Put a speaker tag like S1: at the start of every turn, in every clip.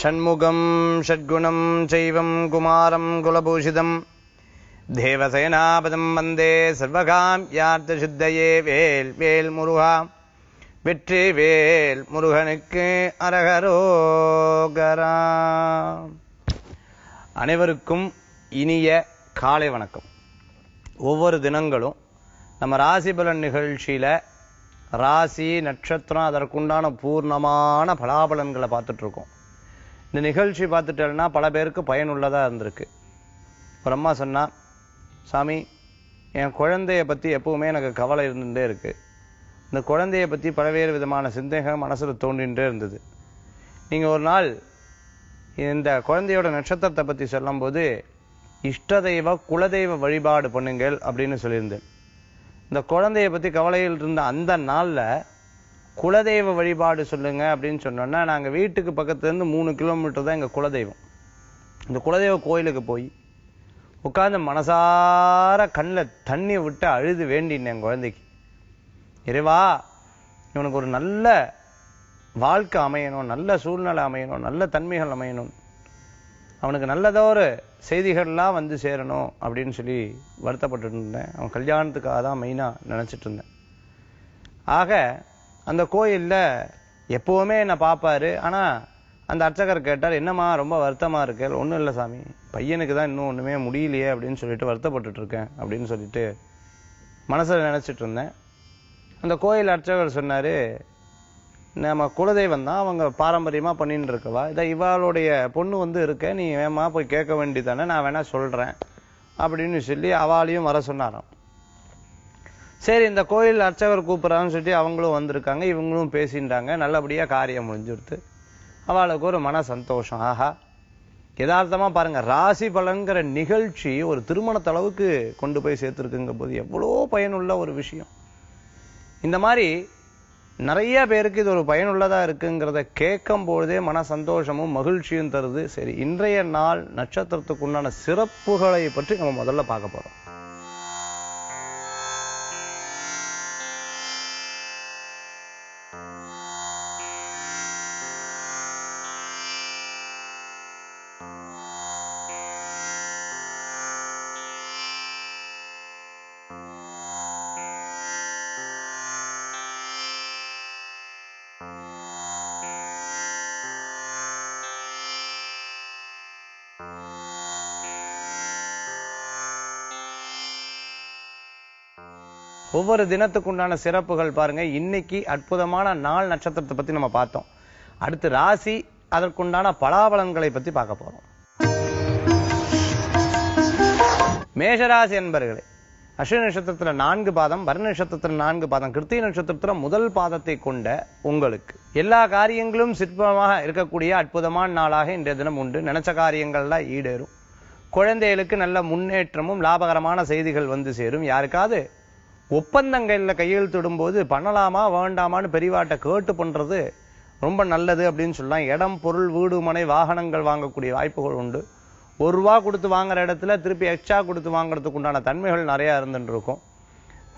S1: ஷண்முகம் ஷட்குணம் செய்வம் குமாரம் குலபூஷிதம் தேவசேனாபதம் வந்தே சர்வகாம் யார்த்த சித்தையே வேல் வேல் முருகா வெற்றி வேல் முருகனுக்கு அரகரோகரா. அனைவருக்கும் இனிய காலை வணக்கம். ஒவ்வொரு தினங்களும் நம்ம ராசி பலன் நிகழ்ச்சியில ராசி நட்சத்திரம் அதற்குண்டான பூர்ணமான பலாபலன்களை பார்த்துட்டு இருக்கோம். இந்த நிகழ்ச்சி பார்த்துட்டேன்னா பல பேருக்கு பயனுள்ளதா இருந்திருக்கு. ஒரு அம்மா சொன்னா, சாமி என் குழந்தைய பத்தி எப்பவுமே எனக்கு கவலை இருந்துட்டே இருக்கு. இந்த குழந்தைய பத்தி பல்வேறு விதமான சிந்தனைகள் மனசுல தோன்றின்றே இருந்தது. நீங்க ஒரு நாள் இந்த குழந்தையோட நட்சத்திரத்தை பத்தி சொல்லும் போது இஷ்டதெய்வ குலதெய்வ வழிபாடு பண்ணுங்கள் அப்படின்னு சொல்லியிருந்தேன். இந்த குழந்தைய பத்தி கவலையில் இருந்த அந்த நாள்ல குலதெய்வ வழிபாடு சொல்லுங்க அப்படின்னு சொன்னோன்னா, நாங்க வீட்டுக்கு பக்கத்துல இருந்து 3 கிலோமீட்டர் தான் எங்க குலதெய்வம். இந்த குலதெய்வ கோயிலுக்கு போய் உட்கார்ந்து மனசார கண்ணில் தண்ணி விட்டு அழுது வேண்டினேன் என் குழந்தைக்கு. இறைவா, இவனுக்கு ஒரு நல்ல வாழ்க்கை அமையணும், நல்ல சூழ்நிலை அமையணும், நல்ல தன்மைகள் அமையணும், அவனுக்கு நல்லதொரு செய்திகள்லாம் வந்து சேரணும் அப்படின்னு சொல்லி வருத்தப்பட்டு இருந்தேன். அவன் கல்யாணத்துக்காக தான் மெயினாக நினச்சிட்டு இருந்தேன். ஆக அந்த கோயிலில் எப்போவுமே என்னை பார்ப்பாரு. ஆனால் அந்த அர்ச்சகர் கேட்டார், என்னம்மா ரொம்ப வருத்தமாக இருக்கு? ஒன்றும் இல்லை சாமி, பையனுக்கு தான் இன்னும் ஒன்றுமே முடியலையே அப்படின்னு சொல்லிட்டு வருத்தப்பட்டு இருக்கேன் அப்படின்னு சொல்லிட்டு மனசில் நினச்சிட்டு இருந்தேன். அந்த கோயில் அர்ச்சகர் சொன்னார், நம்ம குலதெய்வம் தான், அவங்க பாரம்பரியமாக பண்ணிட்டு இருக்கவா, இதை இவாளுடைய பொண்ணு வந்து இருக்க, நீ வேமா போய் கேட்க வேண்டியதானே, நான் வேணா சொல்கிறேன் அப்படின்னு சொல்லி அவளையும் வர சொன்னாராம். சரி, இந்த கோயில் அர்ச்சகர் கூப்பிட்றான்னு சொல்லி அவங்களும் வந்திருக்காங்க, இவங்களும் பேசிட்டாங்க. நல்லபடியாக காரியம் முடிஞ்சுடுத்து அவளுக்கு ஒரு மன சந்தோஷம். ஆஹா, யதார்த்தமாக பாருங்க, ராசி பலன்கிற நிகழ்ச்சி ஒரு திருமணத்தளவுக்கு கொண்டு போய் சேர்த்துருக்குங்க போது எவ்வளோ பயனுள்ள ஒரு விஷயம். இந்த மாதிரி நிறைய பேருக்கு இது ஒரு பயனுள்ளதா இருக்குங்கிறத கேட்கும் பொழுதே மன சந்தோஷமும் மகிழ்ச்சியும் தருது. சரி, இன்றைய நாள் நட்சத்திரத்துக்கு உண்டான சிறப்புகளை பற்றி நம்ம முதல்ல பார்க்க போறோம். ஒவ்வொரு தினத்துக்குண்டான சிறப்புகள் பாருங்க. இன்னைக்கு அற்புதமான நாள் நட்சத்திரத்தை பத்தி நம்ம பார்த்தோம். அடுத்து ராசி அதற்குண்டான பலாபலன்களை பத்தி பார்க்க போறோம். மேஷராசி என்பர்களே, அஸ்வினி நட்சத்திரத்துல 4 பாதம், பரணி நட்சத்திரத்துல 4 பாதம், கிருத்திகை நட்சத்திரத்துல முதல் பாதத்தை கொண்ட உங்களுக்கு எல்லா காரியங்களும் சிற்பமாக இருக்கக்கூடிய அற்புதமான நாளாக இன்றைய தினம் உண்டு. நினைச்ச காரியங்கள்லாம் ஈடேறும். குழந்தைகளுக்கு நல்ல முன்னேற்றமும் லாபகரமான செய்திகள் வந்து சேரும். யாருக்காவது ஒப்பந்தங்கள்ல கையெழுத்திடும் போது பண்ணலாமா வேண்டாமான்னு பெரியவாட்ட கேட்டு பண்றது ரொம்ப நல்லது அப்படின்னு சொல்லலாம். இடம், பொருள், வீடு, மனை, வாகனங்கள் வாங்கக்கூடிய வாய்ப்புகள் உண்டு. ₹1 கொடுத்து வாங்குற இடத்துல திருப்பி எக்ஸ்ட்ரா கொடுத்து வாங்குறதுக்கு உண்டான தன்மைகள் நிறைய இருந்துட்டு இருக்கும்.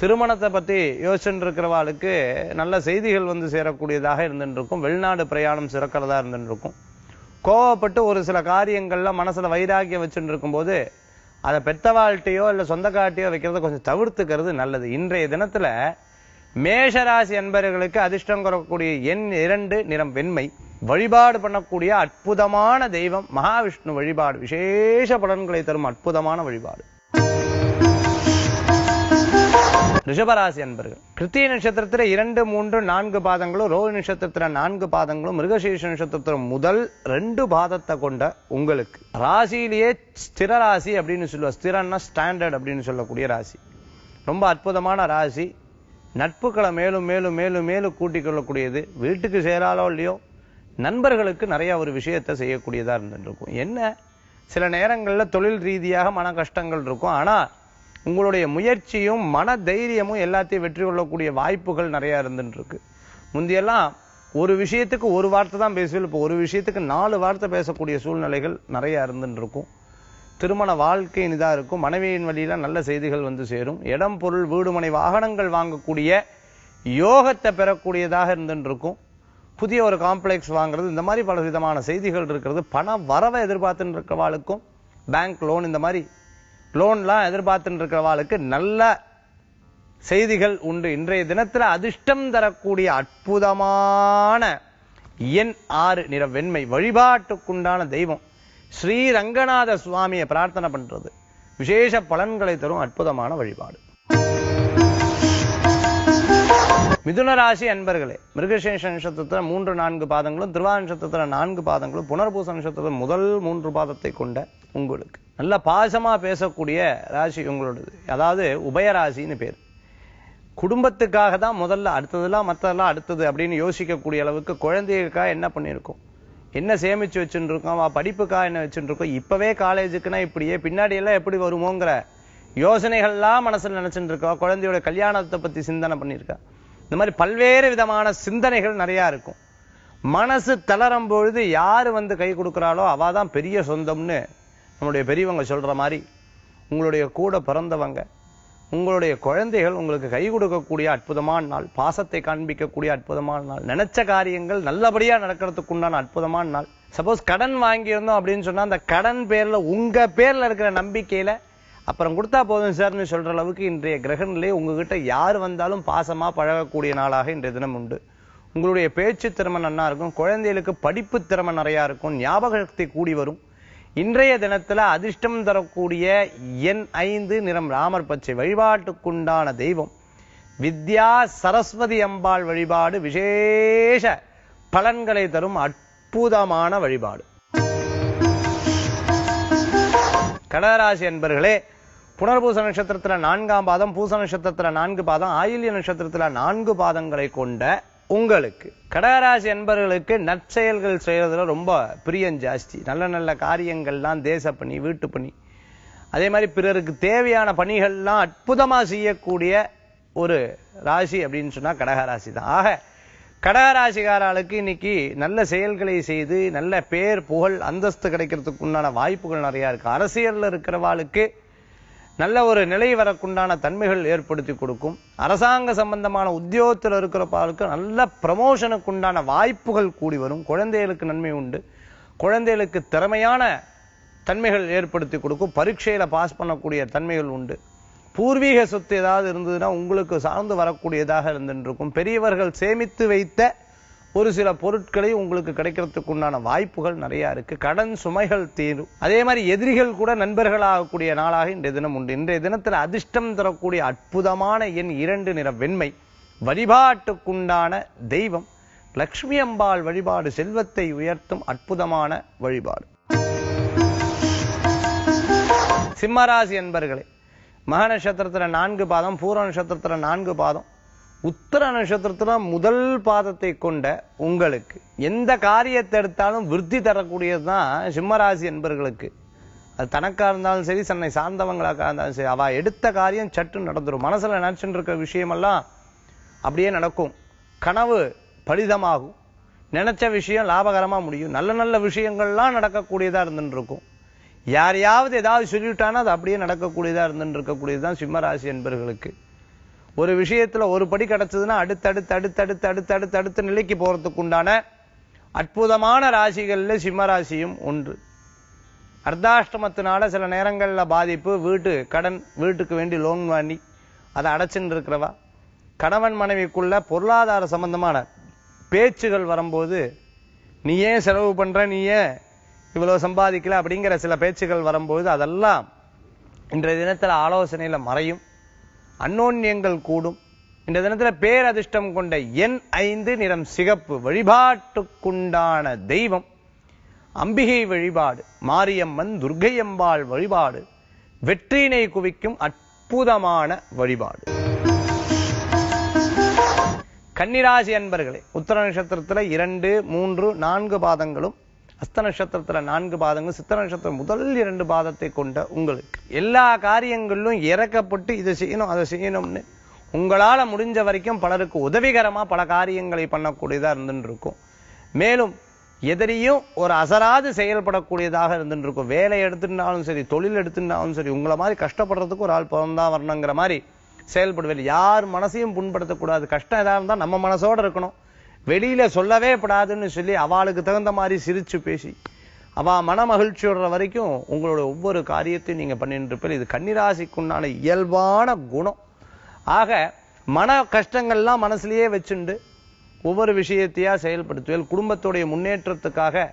S1: திருமணத்தை பத்தி யோசிச்சுட்டு இருக்கிறவாளுக்கு நல்ல செய்திகள் வந்து சேரக்கூடியதாக இருந்துட்டு இருக்கும். வெளிநாடு பிரயாணம் சிறக்கிறதா இருந்துட்டு இருக்கும். கோவப்பட்டு ஒரு சில காரியங்கள்ல மனசுல வைராக்கியம் வச்சுட்டு இருக்கும்போது அதை பெத்தவாழ்கிட்டையோ இல்லை சொந்தக்காட்டையோ வைக்கிறத கொஞ்சம் தவிர்த்துக்கிறது நல்லது. இன்றைய தினத்துல மேஷராசி அன்பர்களுக்கு அதிர்ஷ்டம் கூறக்கூடிய எண் 2, நிறம் வெண்மை. வழிபாடு பண்ணக்கூடிய அற்புதமான தெய்வம் மகாவிஷ்ணு வழிபாடு. விசேஷ பலன்களை தரும் அற்புதமான வழிபாடு. ரிஷபராசி அன்பர்கள், கிருத்திகை நட்சத்திரத்துல 2, 3, 4 பாதங்களும், ரோஹிணி நட்சத்திரத்துல 4 பாதங்களும், மிருகசீரிஷ நட்சத்திரத்துல முதல் 2 பாதத்தை கொண்ட உங்களுக்கு ராசியிலேயே ஸ்திர ராசி அப்படின்னு சொல்லுவா. ஸ்திரன்னா ஸ்டாண்டர்ட் அப்படின்னு சொல்லக்கூடிய ராசி. ரொம்ப அற்புதமான ராசி. நட்புகளை மேலும் மேலும் மேலும் மேலும் கூட்டிக் கொள்ளக்கூடியது. வீட்டுக்கு சேராலோ இல்லையோ நண்பர்களுக்கு நிறைய ஒரு விஷயத்தை செய்யக்கூடியதா இருந்துட்டு இருக்கும். என்ன, சில நேரங்கள்ல தொழில் ரீதியாக மன கஷ்டங்கள் இருக்கும். ஆனா உங்களுடைய முயற்சியும் மன தைரியமும் எல்லாத்தையும் வெற்றி கொள்ளக்கூடிய வாய்ப்புகள் நிறைய இருந்துட்டு இருக்கு. முந்தையெல்லாம் ஒரு விஷயத்துக்கு ஒரு வார்த்தை தான் பேசுவீங்க, இப்போ ஒரு விஷயத்துக்கு 4 வார்த்தை பேசக்கூடிய சூழ்நிலைகள் நிறைய இருந்துட்டு இருக்கும். திருமண வாழ்க்கை இதா இருக்கும். மனைவியின் வழியில நல்ல செய்திகள் வந்து சேரும். இடம், பொருள், வீடு, மனை, வாகனங்கள் வாங்கக்கூடிய யோகத்தை பெறக்கூடியதாக இருந்துட்டு இருக்கும். புதிய ஒரு காம்ப்ளெக்ஸ் வாங்குறது, இந்த மாதிரி பல விதமான செய்திகள் இருக்கிறது. பண வரவை எதிர்பார்த்துட்டு இருக்கிறவாளுக்கும் பேங்க் லோன், இந்த மாதிரி லோன்லாம் எதிர்பார்த்துட்டு இருக்கிறவாளுக்கு நல்ல செய்திகள் உண்டு. இன்றைய தினத்துல அதிர்ஷ்டம் தரக்கூடிய அற்புதமான எண் 6, நிற வெண்மை. வழிபாட்டுக்குண்டான தெய்வம் ஸ்ரீ ரங்கநாத சுவாமியை பிரார்த்தனை பண்றது விசேஷ பலன்களை தரும் அற்புதமான வழிபாடு. மிதுன ராசி அன்பர்களே, மிருகசீரிஷ நட்சத்திரத்துல 3, 4 பாதங்களும், திருவாதிரை நட்சத்திரத்துல 4 பாதங்களும், புனர்பூச நட்சத்திரத்துல முதல் 3 பாதத்தை கொண்ட உங்களுக்கு நல்ல பாசமா பேசக்கூடிய ராசி உங்களோடது. அதாவது உபயராசின்னு பேர். குடும்பத்துக்காக தான் முதல்ல, அடுத்ததெல்லாம் மற்றதெல்லாம் அடுத்தது அப்படின்னு யோசிக்கக்கூடிய அளவுக்கு குழந்தைகளுக்காக என்ன பண்ணியிருக்கோம், என்ன சேமிச்சு வச்சுட்டு இருக்கோம், படிப்புக்காக என்ன வச்சுட்டு இருக்கோம், இப்பவே காலேஜுக்குன்னா இப்படியே பின்னாடி எல்லாம் எப்படி வருமோங்கிற யோசனைகள்லாம் மனசுல நினைச்சுட்டு இருக்கா. குழந்தையோட கல்யாணத்தை பத்தி சிந்தனை பண்ணியிருக்கா. இந்த மாதிரி பல்வேறு விதமான சிந்தனைகள் நிறைய இருக்கும். மனசு தளரும் பொழுது யாரு வந்து கை கொடுக்கிறாளோ அவாதான் பெரிய சொந்தம்னு நம்மளுடைய பெரியவங்க சொல்ற மாதிரி உங்களுடைய கூட பிறந்தவங்க, உங்களுடைய குழந்தைகள் உங்களுக்கு கை கொடுக்கக்கூடிய அற்புதமான நாள், பாசத்தை காண்பிக்கக்கூடிய அற்புதமான நாள், நினைச்ச காரியங்கள் நல்லபடியா நடக்கிறதுக்கு உண்டான அற்புதமான நாள். சப்போஸ் கடன் வாங்கியிருந்தோம் அப்படின்னு சொன்னா அந்த கடன் பேர்ல உங்க பேர்ல இருக்கிற நம்பிக்கையில அப்புறம் கொடுத்தா போதும் சார்னு சொல்ற அளவுக்கு இன்றைய கிரகநிலை உங்ககிட்ட யார் வந்தாலும் பாசமா பழகக்கூடிய நாளாக இன்றைய தினம் உண்டு. உங்களுடைய பேச்சு திறமை நன்னா இருக்கும். குழந்தைகளுக்கு படிப்பு திறமை நிறைய இருக்கும். ஞாபக சக்தி கூடி வரும். இன்றைய தினத்துல அதிர்ஷ்டம் தரக்கூடிய எண் 5, நிறம் ராமர் பச்சை. வழிபாட்டுக்குண்டான தெய்வம் வித்யா சரஸ்வதி அம்பாள் வழிபாடு விசேஷ பலன்களை தரும் அற்புதமான வழிபாடு. கடகராசி அன்பர்களே, புனர்பூச நட்சத்திரத்துல 4ஆம் பாதம், பூச நட்சத்திரத்துல 4 பாதம், ஆயில்ய நட்சத்திரத்துல 4 பாதங்களை கொண்ட உங்களுக்கு கடகராசி அன்பர்களுக்கு நற்செயல்கள் செய்யறதுல ரொம்ப பிரியம் ஜாஸ்தி. நல்ல நல்ல காரியங்கள்லாம், தேச பணி, வீட்டு பணி, அதே மாதிரி பிறருக்கு தேவையான பணிகள்லாம் அற்புதமா செய்யக்கூடிய ஒரு ராசி அப்படின்னு சொன்னா கடகராசி தான். ஆக கடகராசிகாரர்களுக்கு இன்னைக்கு நல்ல செயல்களை செய்து நல்ல பேர் புகழ் அந்தஸ்து கிடைக்கிறதுக்கு உண்டான வாய்ப்புகள் நிறைய இருக்கு. அரசியல்ல இருக்கிறவாளுக்கு நல்ல ஒரு நிலை வரக்குண்டான தன்மைகள் ஏற்படுத்தி கொடுக்கும். அரசாங்க சம்பந்தமான உத்தியோகத்தில் இருக்கிறவர்களுக்கு நல்ல ப்ரமோஷனுக்கு உண்டான வாய்ப்புகள் கூடி வரும். குழந்தைகளுக்கு நன்மை உண்டு. குழந்தைகளுக்கு திறமையான தன்மைகள் ஏற்படுத்தி கொடுக்கும். பரீட்சையில பாஸ் பண்ணக்கூடிய தன்மைகள் உண்டு. பூர்வீக சொத்து ஏதாவது இருந்ததுன்னா உங்களுக்கு சார்ந்து வரக்கூடியதாக இருந்துருக்கும். பெரியவர்கள் சேமித்து வைத்த ஒரு சில பொருட்களை உங்களுக்கு கிடைக்கிறதுக்கு உண்டான வாய்ப்புகள் நிறைய இருக்கு. கடன் சுமைகள் தீரும். அதே மாதிரி எதிரிகள் கூட நண்பர்களாகக்கூடிய நாளாக இன்றைய தினம் உண்டு. இன்றைய தினத்தில் அதிர்ஷ்டம் தரக்கூடிய அற்புதமான எண் 2, நிற வெண்மை. வழிபாட்டுக்குண்டான தெய்வம் லக்ஷ்மி அம்பாள் வழிபாடு செல்வத்தை உயர்த்தும் அற்புதமான வழிபாடு. சிம்மராசி அன்பர்களே, மக நட்சத்திரத்துல 4 பாதம், பூர நட்சத்திரத்துல 4 பாதம், உத்தர நட்சத்திரத்துல முதல் பாதத்தை கொண்ட உங்களுக்கு எந்த காரியத்தை எடுத்தாலும் விருத்தி தரக்கூடியதுதான் சிம்மராசி என்பர்களுக்கு. அது தனக்கா இருந்தாலும் சரி, தன்னை சார்ந்தவங்களாக இருந்தாலும் சரி, அவ எடுத்த காரியம் சற்று நடந்துடும். மனசுல நினைச்சுட்டு இருக்க விஷயமெல்லாம் அப்படியே நடக்கும். கனவு பலிதமாகும். நினைச்ச விஷயம் லாபகரமா முடியும். நல்ல நல்ல விஷயங்கள்லாம் நடக்கக்கூடியதா இருந்துட்டு இருக்கும். யாரையாவது ஏதாவது சொல்லிவிட்டானா அது அப்படியே நடக்கக்கூடியதா இருந்துட்டு இருக்கக்கூடியதுதான் சிம்மராசி என்பர்களுக்கு. ஒரு விஷயத்துல ஒரு படி கிடைச்சதுன்னா அடுத்தடுத்த நிலைக்கு போறதுக்கு உண்டான அற்புதமான ராசிகள்ல சிம்மராசியும் ஒன்று. அர்த்தாஷ்டமத்தினால சில நேரங்கள்ல பாதிப்பு, வீட்டு கடன், வீட்டுக்கு வேண்டி லோன் வாங்கி அதை அடைச்சுன்னு இருக்கிறவா, கணவன் மனைவிக்குள்ள பொருளாதார சம்பந்தமான பேச்சுகள் வரும்போது நீ ஏன் செலவு பண்ற, நீ ஏன் இவ்வளவு சம்பாதிக்கல அப்படிங்கிற சில பேச்சுகள் வரும்போது அதெல்லாம் இன்றைய தினத்துல ஆலோசனையில மறையும். அன்னோன்யங்கள் கூடும். இந்த தினத்துல பேரதிர்ஷ்டம் கொண்ட எண் 5, நிறம் சிகப்பு. வழிபாட்டுக்குண்டான தெய்வம் அம்பிகை வழிபாடு. மாரியம்மன் துர்க்கையம்பாள் வழிபாடு வெற்றியினை குவிக்கும் அற்புதமான வழிபாடு. கன்னிராசி அன்பர்களே, உத்தர நட்சத்திரத்துல 2, 3, 4 பாதங்களும், அஸ்த நட்சத்திரத்துல 4 பாதங்கள், சித்த நட்சத்திரம் முதல் 2 பாதத்தை கொண்ட உங்களுக்கு எல்லா காரியங்களிலும் இறக்கப்பட்டு இதை செய்யணும் அதை செய்யணும்னு உங்களால முடிஞ்ச வரைக்கும் பலருக்கு உதவிகரமா பல காரியங்களை பண்ணக்கூடியதா இருந்துட்டு இருக்கும். மேலும் எதிரையும் ஒரு அசராது செயல்படக்கூடியதாக இருந்துட்டு இருக்கும். வேலை எடுத்துட்டாலும் சரி, தொழில் எடுத்துட்டாலும் சரி, உங்களை மாதிரி கஷ்டப்படுறதுக்கு ஒரு ஆள் பிறந்தா வரணுங்கிற மாதிரி செயல்படுவேன். யார் மனசையும் புண்படுத்தக்கூடாது. கஷ்டம் ஏதாவது இருந்தா நம்ம மனசோட இருக்கணும். வெளியில சொல்லவே படாதுன்னு சொல்லி அவளுக்கு தகுந்த மாதிரி சிரிச்சு பேசி அவ மன மகிழ்ச்சியோட வரைக்கும் உங்களோட ஒவ்வொரு காரியத்தையும் நீங்க பண்ணிட்டு இருப்பீங்க. இது கன்னிராசிக்குண்டான இயல்பான குணம். ஆக மன கஷ்டங்கள்லாம் மனசுலயே வச்சுண்டு ஒவ்வொரு விஷயத்தையா செயல்படுத்துவேல். குடும்பத்துடைய முன்னேற்றத்துக்காக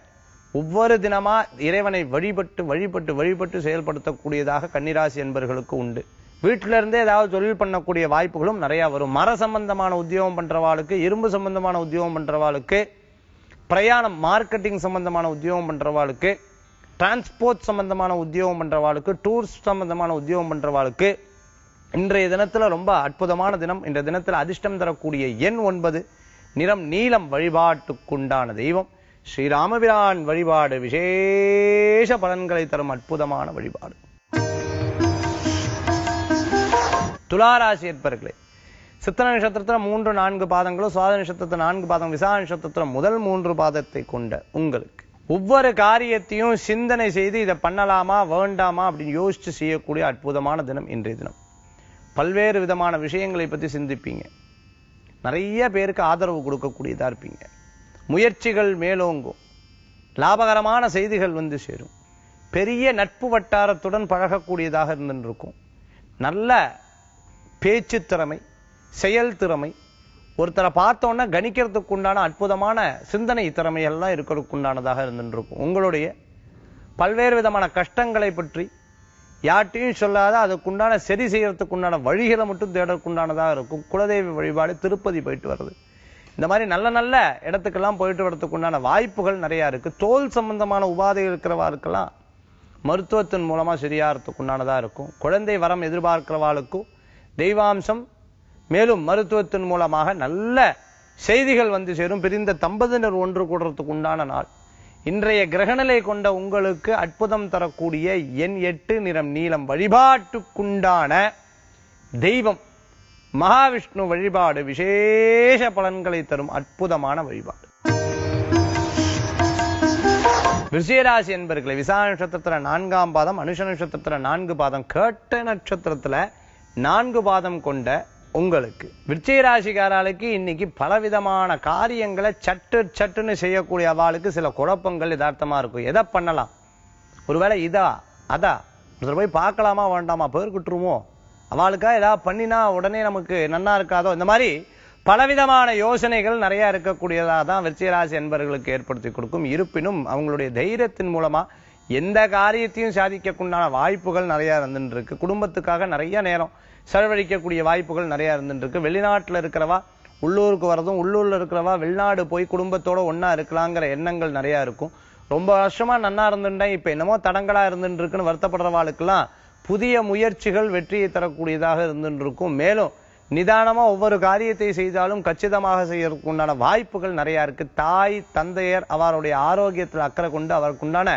S1: ஒவ்வொரு தினமா இறைவனை வழிபட்டு வழிபட்டு வழிபட்டு செயல்படுத்தக்கூடியதாக கன்னிராசி என்பவர்களுக்கு உண்டு. வீட்டில இருந்தே ஏதாவது தொழில் பண்ணக்கூடிய வாய்ப்புகளும் நிறைய வரும். மர சம்பந்தமான உத்தியோகம் பண்றவாளுக்கு, இரும்பு சம்பந்தமான உத்தியோகம் பண்றவாளுக்கு, பிரயாணம் மார்க்கெட்டிங் சம்பந்தமான உத்தியோகம் பண்றவாளுக்கு, டிரான்ஸ்போர்ட் சம்பந்தமான உத்தியோகம் பண்றவாளுக்கு, டூர்ஸ் சம்பந்தமான உத்தியோகம் பண்றவாளுக்கு இன்றைய தினத்துல ரொம்ப அற்புதமான தினம். இன்றைய தினத்துல அதிர்ஷ்டம் தரக்கூடிய எண் 9, நிறம் நீலம். வழிபாட்டுக்குண்டான தெய்வம் ஸ்ரீராமபிரான் வழிபாடு விசேஷ பலன்களை தரும் அற்புதமான வழிபாடு. துளாராசி என்பர்களே, சித்திர நட்சத்திரத்துல 3, 4 பாதங்களும், சுவாதி நட்சத்திரத்துல 4 பாதம், விசாக நட்சத்திரத்துல முதல் 3 பாதத்தை கொண்ட உங்களுக்கு ஒவ்வொரு காரியத்தையும் சிந்தனை செய்து இதை பண்ணலாமா வேண்டாமா அப்படின்னு யோசிச்சு செய்யக்கூடிய அற்புதமான தினம் இன்றைய தினம். பல்வேறு விதமான விஷயங்களை பத்தி சிந்திப்பீங்க. நிறைய பேருக்கு ஆதரவு கொடுக்கக்கூடியதா இருப்பீங்க. முயற்சிகள் மேலோங்கும். லாபகரமான செய்திகள் வந்து சேரும். பெரிய நட்பு வட்டாரத்துடன் பழகக்கூடியதாக இருந்துருக்கும். நல்ல பேச்சு திறமை, செயல் திறமை, ஒருத்தரை பார்த்தோன்னா கணிக்கிறதுக்கு உண்டான அற்புதமான சிந்தனை திறமையெல்லாம் இருக்கிறதுக்கு உண்டானதாக இருந்துருக்கும். உங்களுடைய பல்வேறு விதமான கஷ்டங்களை பற்றி யார்ட்டையும் சொல்லாத அதுக்குண்டான சரி செய்யறதுக்கு உண்டான வழிகளை மட்டும் தேடற்குண்டானதாக இருக்கும். குலதெய்வ வழிபாடு, திருப்பதி போயிட்டு வர்றது, இந்த மாதிரி நல்ல நல்ல இடத்துக்கெல்லாம் போயிட்டு வர்றதுக்கு உண்டான வாய்ப்புகள் நிறைய இருக்கு. தோல் சம்பந்தமான உபாதைகள் இருக்கிறவாருக்கெல்லாம் மருத்துவத்தின் மூலமா சரியாகிறதுக்கு உண்டானதா இருக்கும். குழந்தை வரம் எதிர்பார்க்கிறவாளுக்கும் தெய்வாம்சம் மேலும் மருத்துவத்தின் மூலமாக நல்ல செய்திகள் வந்து சேரும். பிரிந்த தம்பதியினர் ஒன்று கூடுறதுக்கு உண்டான நாள். இன்றைய கிரகநிலை கொண்ட உங்களுக்கு அற்புதம் தரக்கூடிய எண் 8, நிறம் நீலம். வழிபாட்டுக்குண்டான தெய்வம் மகாவிஷ்ணு வழிபாடு விசேஷ பலன்களை தரும் அற்புதமான வழிபாடு. விருச்சிகராசி என்பர்களே, விசாக நட்சத்திரத்துல 4ஆம் பாதம், அனுஷ நட்சத்திரத்துல 4 பாதம், கேட்ட நட்சத்திரத்துல 4 பாதம் கொண்ட உங்களுக்கு விருச்சிக ராசிக்காரர்களுக்கு இன்னைக்கு பலவிதமான காரியங்களை சட்டுன்னு செய்யக்கூடிய அவளுக்கு சில குழப்பங்கள் யதார்த்தமா இருக்கும். எதை பண்ணலாம், ஒருவேளை இதா அதா ஒருத்தர் போய் பார்க்கலாமா வேண்டாமா, பேர்கிட்டுருமோ, அவளுக்கா ஏதாவது பண்ணினா உடனே நமக்கு நன்னா இருக்காதோ, இந்த மாதிரி பலவிதமான யோசனைகள் நிறைய இருக்கக்கூடியதாக தான் விருச்சிக ராசி என்பவர்களுக்கு ஏற்படுத்தி கொடுக்கும். இருப்பினும் அவங்களுடைய தைரியத்தின் மூலமா எந்த காரியத்தையும் சாதிக்கக்குண்டான வாய்ப்புகள் நிறைய இருந்துட்டு இருக்கு. குடும்பத்துக்காக நிறைய நேரம் செலவழிக்கக்கூடிய வாய்ப்புகள் நிறைய இருந்துட்டு இருக்கு. வெளிநாட்டுல இருக்கிறவா உள்ளூருக்கு வரதும், உள்ளூர்ல இருக்கிறவா வெளிநாடு போய் குடும்பத்தோட ஒன்னா இருக்கலாங்கிற எண்ணங்கள் நிறைய இருக்கும். ரொம்ப வருஷமா நன்னா இருந்துட்டேன், இப்ப என்னமோ தடங்களா இருந்துட்டு இருக்குன்னு வருத்தப்படுறவாளுக்கெல்லாம் புதிய முயற்சிகள் வெற்றியை தரக்கூடியதாக இருந்துட்டு இருக்கும். மேலும் நிதானமா ஒவ்வொரு காரியத்தை செய்தாலும் கச்சிதமாக செய்யறதுக்கு உண்டான வாய்ப்புகள் நிறைய இருக்கு. தாய் தந்தையர் அவருடைய ஆரோக்கியத்தில் அக்கறை கொண்டு அவருக்குண்டான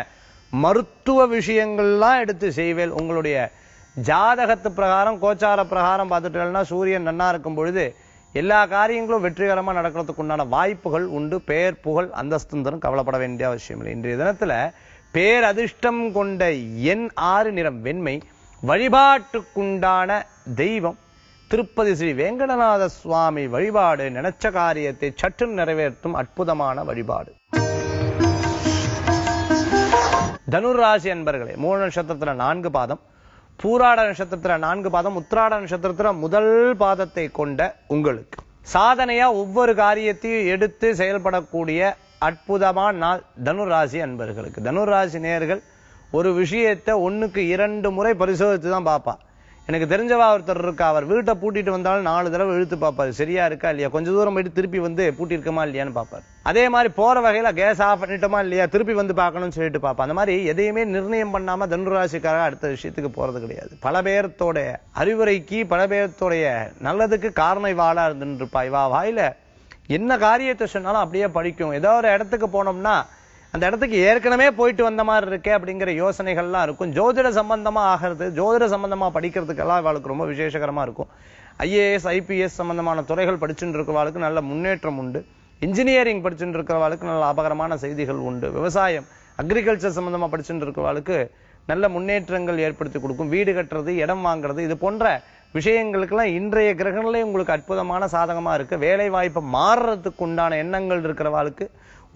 S1: மருத்துவ விஷயங்கள்லாம் எடுத்து செய்வேல். உங்களுடைய ஜாதகத்து பிரகாரம் கோச்சார பிரகாரம் பார்த்துட்டேன்னா சூரியன் நன்னா இருக்கும் பொழுது எல்லா காரியங்களும் வெற்றிகரமா நடக்கிறதுக்கு உண்டான வாய்ப்புகள் உண்டு. பேர் புகழ் அந்தஸ்து தரும், கவலைப்பட வேண்டிய அவசியம் இல்லை. இன்றைய தினத்துல பேர் அதிர்ஷ்டம் கொண்ட எண் 6, நிறம் வெண்மை. வழிபாட்டுக்குண்டான தெய்வம் திருப்பதி ஸ்ரீ வேங்கடநாத சுவாமி வழிபாடு நினைச்ச காரியத்தை சற்று நிறைவேற்றும் அற்புதமான வழிபாடு. தனுராசி அன்பர்களே, 3 நட்சத்திரத்துல 4 பாதம், பூராட நட்சத்திரத்துல 4 பாதம், உத்திராட நட்சத்திரத்துல முதல் பாதத்தை கொண்ட உங்களுக்கு சாதனையா ஒவ்வொரு காரியத்தையும் எடுத்து செயல்படக்கூடிய அற்புதமான நாள் தனுராசி அன்பர்களுக்கு. தனுராசி நேயர்கள் ஒரு விஷயத்தை 1க்கு 2 முறை பரிசோதித்து தான் பார்ப்பா. எனக்கு தெரிஞ்சவா ஒருத்தர் இருக்கா, அவர் வீட்டை பூட்டிட்டு வந்தாலும் 4 தடவை இழுத்து பார்ப்பாரு, சரியா இருக்கா இல்லையா, கொஞ்சம் தூரம் போயிட்டு திருப்பி வந்து பூட்டி இருக்கமா இல்லையான்னு பார்ப்பாரு. அதே மாதிரி போற வகையில கேஸ் ஆஃப் பண்ணிட்டோமா இல்லையா திருப்பி வந்து பார்க்கணும்னு சொல்லிட்டு பார்ப்பா. அந்த மாதிரி எதையுமே நிர்ணயம் பண்ணாம தனுராசிக்காக அடுத்த விஷயத்துக்கு போறது கிடையாது. பல பேர்த்தோட அறிவுரைக்கு, பல பேர்த்தோடைய நல்லதுக்கு காரணம் இவாளா இருந்துட்டு இருப்பா. இவா வாயில என்ன காரியத்தை சொன்னாலும் அப்படியே படிக்கும். ஏதோ ஒரு இடத்துக்கு போனோம்னா அந்த இடத்துக்கு ஏற்கனவே போயிட்டு வந்த மாதிரி இருக்கே அப்படிங்கிற யோசனைகள்லாம் இருக்கும். ஜோதிட சம்பந்தமா ஆகிறது, ஜோதிட சம்பந்தமா படிக்கிறதுக்கெல்லாம் இவாளுக்கு ரொம்ப விசேஷகரமா இருக்கும். IAS IPS சம்பந்தமான துறைகள் படிச்சுட்டு இருக்கிறவாளுக்கு நல்ல முன்னேற்றம் உண்டு. இன்ஜினியரிங் படிச்சுட்டு இருக்கிறவாளுக்கு நல்ல லாபகரமான செய்திகள் உண்டு. விவசாயம் அக்ரிகல்ச்சர் சம்பந்தமா படிச்சுட்டு இருக்கிறவாளுக்கு நல்ல முன்னேற்றங்கள் ஏற்படுத்தி கொடுக்கும். வீடு கட்டுறது, இடம் வாங்குறது, இது போன்ற விஷயங்களுக்கெல்லாம் இன்றைய கிரகங்களே உங்களுக்கு அற்புதமான சாதகமா இருக்கு. வேலை வாய்ப்பு மாறுறதுக்கு உண்டான எண்ணங்கள் இருக்கிறவாளுக்கு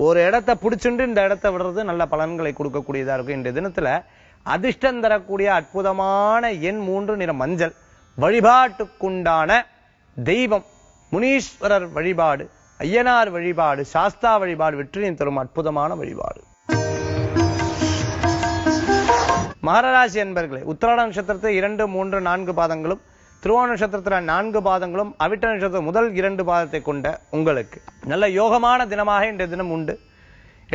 S1: ஒரு இடத்தை பிடிச்சுட்டு இந்த இடத்தை விடுறது நல்ல பலன்களை கொடுக்கக்கூடியதா இருக்கும். இன்றைய தினத்துல அதிர்ஷ்டம் தரக்கூடிய அற்புதமான எண் 3 நிற மஞ்சள். வழிபாட்டுக்குண்டான தெய்வம் முனீஸ்வரர் வழிபாடு, ஐயனார் வழிபாடு, சாஸ்தா வழிபாடு வெற்றியை தரும் அற்புதமான வழிபாடு. மகராசி என்பர்களே, உத்திராட நட்சத்திரத்தில் 2, 3, 4 பாதங்களும், திருவோண நட்சத்திரத்தில் 4 பாதங்களும், அவிட்ட நட்சத்திரம் முதல் 2 பாதத்தை கொண்ட உங்களுக்கு நல்ல யோகமான தினமாக இன்றைய தினம் உண்டு.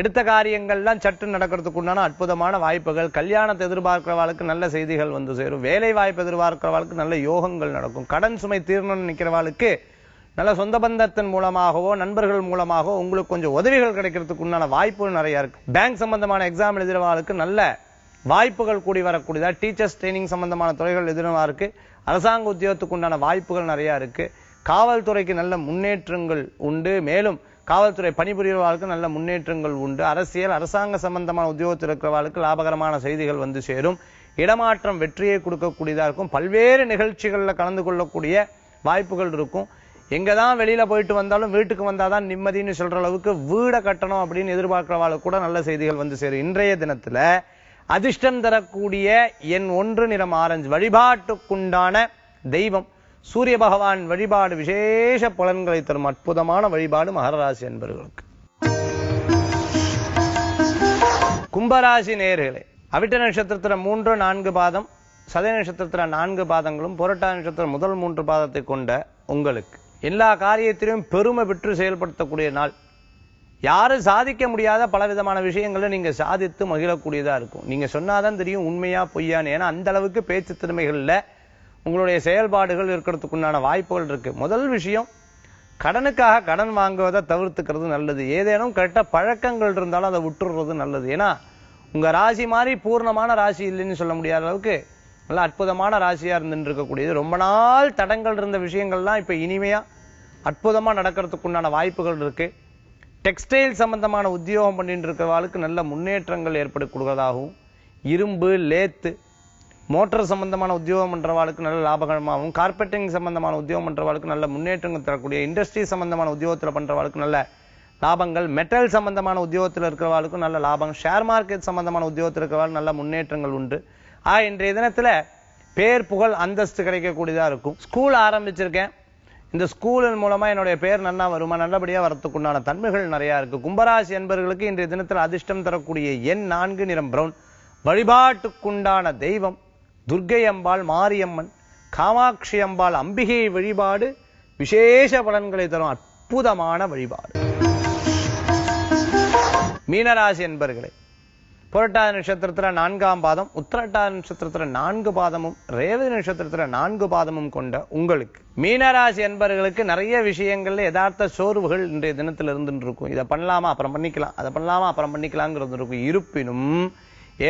S1: எடுத்த காரியங்கள்லாம் சற்று நடக்கிறதுக்கு உண்டான அற்புதமான வாய்ப்புகள். கல்யாணத்தை எதிர்பார்க்கிறவாளுக்கு நல்ல செய்திகள் வந்து சேரும். வேலை வாய்ப்பு எதிர்பார்க்கிறவாளுக்கு நல்ல யோகங்கள் நடக்கும். கடன் சுமை தீர்ணும்னு நினைக்கிறவாளுக்கு நல்ல சொந்த பந்தத்தின் மூலமாகவோ நண்பர்கள் மூலமாகவோ உங்களுக்கு கொஞ்சம் உதவிகள் கிடைக்கிறதுக்கு உண்டான வாய்ப்புகள் நிறைய இருக்கு. பேங்க் சம்பந்தமான எக்ஸாம் எழுதுறவாளுக்கு நல்ல வாய்ப்புகள் கூடி வரக்கூடியதா. டீச்சர்ஸ் ட்ரைனிங் சம்பந்தமான துறைகள் எதிரவா இருக்கு. அரசாங்க உத்தியோகத்துக்கு உண்டான வாய்ப்புகள் நிறைய இருக்கு. காவல்துறைக்கு நல்ல முன்னேற்றங்கள் உண்டு. மேலும் காவல்துறை பணிபுரியவாளுக்கு நல்ல முன்னேற்றங்கள் உண்டு. அரசியல் அரசாங்க சம்பந்தமான உத்தியோகத்தில் இருக்கிறவாளுக்கு லாபகரமான செய்திகள் வந்து சேரும். இடமாற்றம் வெற்றியை கொடுக்கக்கூடியதா இருக்கும். பல்வேறு நிகழ்ச்சிகள்ல கலந்து கொள்ளக்கூடிய வாய்ப்புகள் இருக்கும். எங்கதான் வெளியில போயிட்டு வந்தாலும் வீட்டுக்கு வந்தாதான் நிம்மதினு சொல்ற அளவுக்கு வீடை கட்டணும் அப்படின்னு எதிர்பார்க்கிறவாளுக்கு கூட நல்ல செய்திகள் வந்து சேரும். இன்றைய தினத்துல அதிர்ஷ்டம் தரக்கூடிய எண் 1 நிறம் ஆரஞ்சு. வழிபாட்டுக்குண்டான தெய்வம் சூரிய பகவான் வழிபாடு விசேஷ பலன்களை தரும் அற்புதமான வழிபாடு மகராசி என்பவர்களுக்கு. கும்பராசி நேயர்களே, அவிட்ட நட்சத்திரத்துல 3, 4 பாதம், சதய நட்சத்திரத்துல 4 பாதங்களும், புரட்டாதி நட்சத்திரம் முதல் 3 பாதத்தை கொண்ட உங்களுக்கு எல்லா காரியத்திலும் பெருமை பெற்று செயல்படுத்தக்கூடிய நாள். யாரும் சாதிக்க முடியாத பலவிதமான விஷயங்களை நீங்க சாதித்து மகிழக்கூடியதா இருக்கும். நீங்க சொன்னாதான் தெரியும் உண்மையா பொய்யான்னு. ஏன்னா அந்த அளவுக்கு பேச்சு திறமைகள்ல உங்களுடைய செயல்பாடுகள் இருக்கிறதுக்குண்டான வாய்ப்புகள் இருக்கு. முதல் விஷயம், கடனுக்காக கடன் வாங்குவதை தவிர்த்துக்கிறது நல்லது. ஏதேனும் கரெக்டா பழக்கங்கள் இருந்தாலும் அதை விட்டுறது நல்லது. ஏன்னா உங்க ராசி மாதிரி பூர்ணமான ராசி இல்லைன்னு சொல்ல முடியாத அளவுக்கு நல்ல அற்புதமான ராசியா இருந்துட்டு இருக்கக்கூடியது. ரொம்ப நாள் தடங்கள் இருந்த விஷயங்கள்லாம் இப்ப இனிமையா அற்புதமா நடக்கிறதுக்குண்டான வாய்ப்புகள் இருக்கு. டெக்ஸ்டைல் சம்பந்தமான உத்தியோகம் பண்ணிட்டு இருக்கிறவாளுக்கு நல்ல முன்னேற்றங்கள் ஏற்பட கொடுக்கிறதாகவும், இரும்பு லேத்து மோட்டார் சம்பந்தமான உத்தியோகம் பண்றவாளுக்கு நல்ல லாபகரமாகவும், கார்பெட்டிங் சம்பந்தமான உத்தியோகம் பண்றவாளுக்கு நல்ல முன்னேற்றங்கள் தரக்கூடிய, இண்டஸ்ட்ரி சம்பந்தமான உத்தியோகத்தில் பண்றவாளுக்கு நல்ல லாபங்கள், மெட்டல் சம்பந்தமான உத்தியோகத்தில் இருக்கிறவாளுக்கும் நல்ல லாபம், ஷேர் மார்க்கெட் சம்பந்தமான உத்தியோகத்தில் இருக்கிறவாள் நல்ல முன்னேற்றங்கள் உண்டு. இன்றைய தினத்துல பேர் புகழ் அந்தஸ்து கிடைக்கக்கூடியதா இருக்கும். ஸ்கூல் ஆரம்பிச்சிருக்கேன், இந்த ஸ்கூலின் மூலமா என்னுடைய பேர் நல்லா வருமா, நல்லபடியா வரத்துக்குண்டான தன்மைகள் நிறைய இருக்கு. கும்பராசி என்பவர்களுக்கு இன்றைய தினத்தில் அதிர்ஷ்டம் தரக்கூடிய எண் 4 நிறம் பிரவுன். வழிபாட்டுக்குண்டான தெய்வம் துர்க்கை அம்பாள், மாரியம்மன், காமாட்சி அம்பாள், அம்பிகை வழிபாடு விசேஷ பலன்களை தரும் அற்புதமான வழிபாடு. மீனராசி என்பவர்களே, புரட்டாதி நட்சத்திரத்துல 4ஆம் பாதம், உத்திரட்டாதி நட்சத்திரத்துல 4 பாதமும், ரேவதி நட்சத்திரத்துல 4 பாதமும் கொண்ட உங்களுக்கு மீனராசி என்பவர்களுக்கு நிறைய விஷயங்கள்ல யதார்த்த சோர்வுகள் இன்றைய தினத்தில் இருந்துட்டு இருக்கும். இதை பண்ணலாமா அப்புறம் பண்ணிக்கலாம், அதை பண்ணலாமா அப்புறம் பண்ணிக்கலாங்கிறது இருக்கும். இருப்பினும்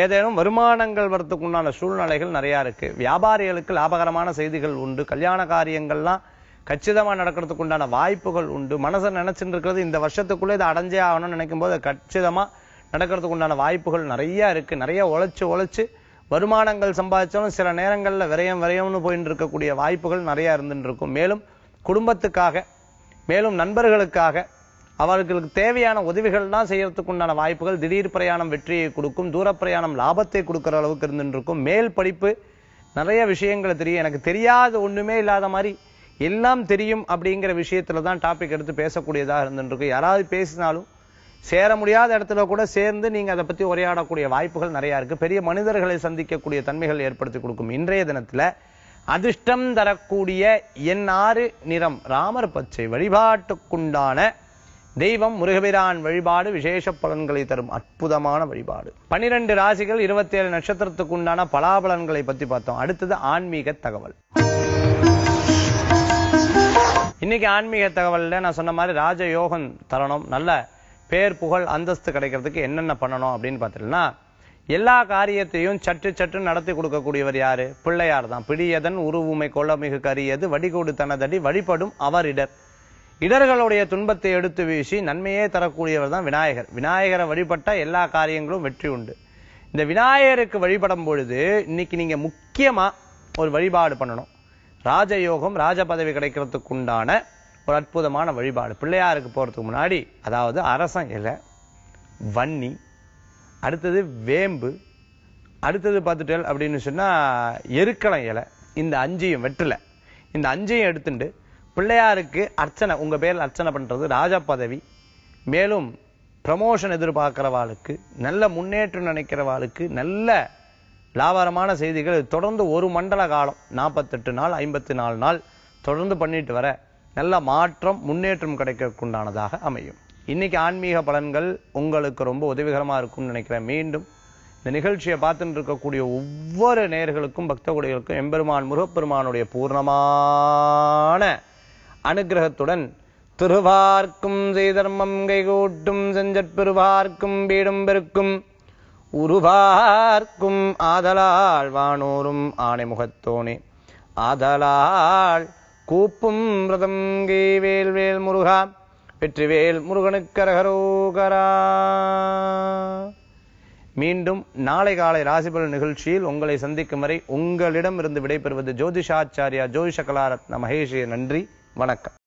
S1: ஏதேனும் வருமானங்கள் வரத்துக்கு உண்டான சூழ்நிலைகள் நிறைய இருக்கு. வியாபாரிகளுக்கு லாபகரமான செய்திகள் உண்டு. கல்யாண காரியங்கள்லாம் கச்சிதமா நடக்கிறதுக்கு உண்டான வாய்ப்புகள் உண்டு. மனசை நினைச்சுட்டு இருக்கிறது இந்த வருஷத்துக்குள்ள இதை அடைஞ்சே ஆகணும்னு நினைக்கும் போது கச்சிதமா நடக்கிறதுக்கு உண்டான வாய்ப்புகள் நிறைய இருக்கு. நிறைய உழைச்சு வருமானங்கள் சம்பாதிச்சாலும் சில நேரங்கள்ல விரயம்னு போயிட்டு இருக்கக்கூடிய வாய்ப்புகள் நிறைய இருந்துட்டு இருக்கும். மேலும் குடும்பத்துக்காக, மேலும் நண்பர்களுக்காக அவர்களுக்கு தேவையான உதவிகள்லாம் செய்யறதுக்கு உண்டான வாய்ப்புகள், திடீர் பிரயாணம் வெற்றியை கொடுக்கும், தூர பிரயாணம் லாபத்தை கொடுக்கிற அளவுக்கு இருந்துட்டு இருக்கும். மேல் படிப்பு நிறைய விஷயங்களை தெரியும். எனக்கு தெரியாத ஒண்ணுமே இல்லாத மாதிரி எல்லாம் தெரியும் அப்படிங்கிற விஷயத்துலதான் டாபிக் எடுத்து பேசக்கூடியதாக இருந்துட்டு இருக்கும். யாராவது பேசினாலும் சேர முடியாத இடத்துல கூட சேர்ந்து நீங்க அதை பத்தி உரையாடக்கூடிய வாய்ப்புகள் நிறைய இருக்கு. பெரிய மனிதர்களை சந்திக்கக்கூடிய தன்மைகள் ஏற்படுத்தி கொடுக்கும். இன்றைய தினத்துல அதிர்ஷ்டம் தரக்கூடிய எண் 6 நிறம் ராமர் பச்சை. வழிபாட்டுக்குண்டான தெய்வம் முருகபிரான் வழிபாடு விசேஷ பலன்களை தரும் அற்புதமான வழிபாடு. 12 ராசிகள் 27 நட்சத்திரத்துக்கு உண்டான பலாபலன்களை பத்தி பார்த்தோம். அடுத்தது ஆன்மீக தகவல். இன்னைக்கு ஆன்மீக தகவல்ல நான் சொன்ன மாதிரி ராஜயோகம் தரணும், நல்ல பேர் புகழ் அந்தஸ்து கிடைக்கிறதுக்கு என்னென்ன பண்ணணும் அப்படின்னு பார்த்தீங்கன்னா, எல்லா காரியத்தையும் சற்று நடத்தி கொடுக்கக்கூடியவர் யாரு? பிள்ளையார் தான். பிடியதன் உருவுமை கொள்ள மிகு கரியது வடிகோடு தனதடி வழிபடும் அவர் இடர். இடர்களுடைய துன்பத்தை எடுத்து வீசி நன்மையே தரக்கூடியவர் தான் விநாயகர். விநாயகரை வழிபட்ட எல்லா காரியங்களும் வெற்றி உண்டு. இந்த விநாயகருக்கு வழிபடும் பொழுது இன்னைக்கு நீங்க முக்கியமா ஒரு வழிபாடு பண்ணணும். ராஜயோகம், ராஜ பதவி கிடைக்கிறதுக்கு உண்டான ஒரு அற்புதமான வழிபாடு. பிள்ளையாருக்கு போறதுக்கு முன்னாடி அதாவது அரசன் இலை, வன்னி, அடுத்தது வேம்பு, அடுத்தது பார்த்துட்டேன் அப்படின்னு சொன்னா எருக்களம் இலை, இந்த 5ஐயும் வெற்றில, இந்த 5ஐயும் எடுத்துட்டு பிள்ளையாருக்கு அர்ச்சனை, உங்க பேர்ல அர்ச்சனை பண்றது, ராஜ பதவி, மேலும் ப்ரமோஷன் எதிர்பார்க்கிறவாளுக்கு, நல்ல முன்னேற்றம் நினைக்கிறவாளுக்கு, நல்ல லாபகரமான செய்திகள் தொடர்ந்து ஒரு மண்டல காலம் 48 நாள் 54 நாள் தொடர்ந்து பண்ணிட்டு வர நல்ல மாற்றம் முன்னேற்றம் கிடைக்கக்குண்டானதாக அமையும். இன்னைக்கு ஆன்மீக பலன்கள் உங்களுக்கு ரொம்ப உதவிகரமா இருக்கும்னு நினைக்கிறேன். மீண்டும் இந்த நிகழ்ச்சியை பார்த்துட்டு இருக்கக்கூடிய ஒவ்வொரு நேயர்களுக்கும் பக்த கொடிகளுக்கும் எம்பெருமான் முருகப்பெருமானுடைய பூர்ணமான அனுகிரகத்துடன் திருவார்க்கும் செய்தர்மம் கைகூட்டும் செஞ்சற்பெருவார்க்கும் பீடும் பெருக்கும் உருவார்க்கும் ஆதலால் வானோரும் ஆணைமுகத்தோனே ஆதலால் கூப்பும் ரதம் கே வேல் வேல் முருகா வெற்றிவேல் முருகனுக்கரகரோகரா. மீண்டும் நாளை காலை ராசிபலன் நிகழ்ச்சியில் உங்களை சந்திக்கும் வரை உங்களிடம் இருந்து விடைபெறுவது ஜோதிஷாச்சாரியா ஜோதிஷ கலாரத்ன மகேஷே. நன்றி, வணக்கம்.